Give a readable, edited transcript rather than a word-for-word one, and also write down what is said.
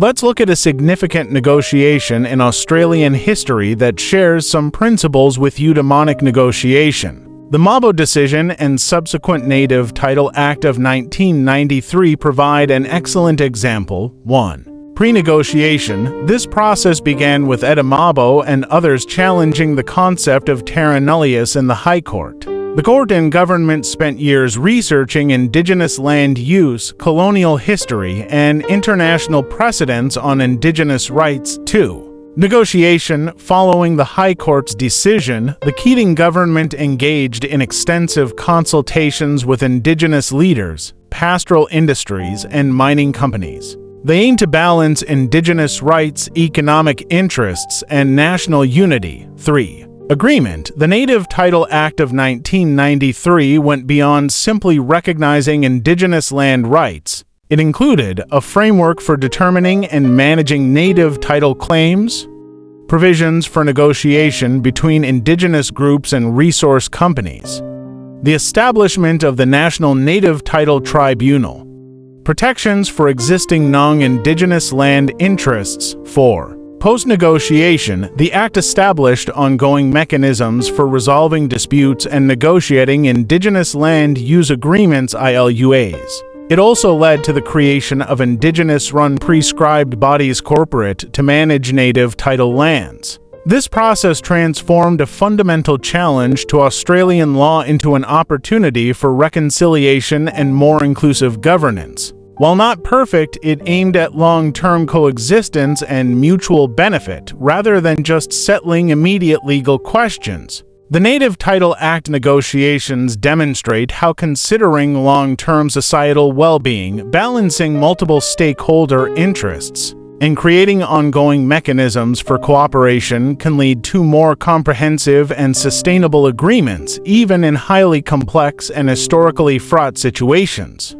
Let's look at a significant negotiation in Australian history that shares some principles with eudaimonic negotiation. The Mabo Decision and subsequent Native Title Act of 1993 provide an excellent example. 1. Pre-negotiation. This process began with Etta Mabo and others challenging the concept of terra nullius in the High Court. The court and government spent years researching Indigenous land use, colonial history, and international precedents on Indigenous rights. 2. Negotiation. Following the High Court's decision, the Keating government engaged in extensive consultations with Indigenous leaders, pastoral industries, and mining companies. They aim to balance Indigenous rights, economic interests, and national unity. 3. Agreement. The Native Title Act of 1993 went beyond simply recognizing Indigenous land rights. It included a framework for determining and managing native title claims, provisions for negotiation between Indigenous groups and resource companies, the establishment of the National Native Title Tribunal, protections for existing non-Indigenous land interests. 4. Post-negotiation, the Act established ongoing mechanisms for resolving disputes and negotiating Indigenous land use agreements (ILUAs). It also led to the creation of Indigenous-run prescribed bodies corporate to manage native title lands. This process transformed a fundamental challenge to Australian law into an opportunity for reconciliation and more inclusive governance. While not perfect, it aimed at long-term coexistence and mutual benefit rather than just settling immediate legal questions. The Native Title Act negotiations demonstrate how considering long-term societal well-being, balancing multiple stakeholder interests, and creating ongoing mechanisms for cooperation can lead to more comprehensive and sustainable agreements, even in highly complex and historically fraught situations.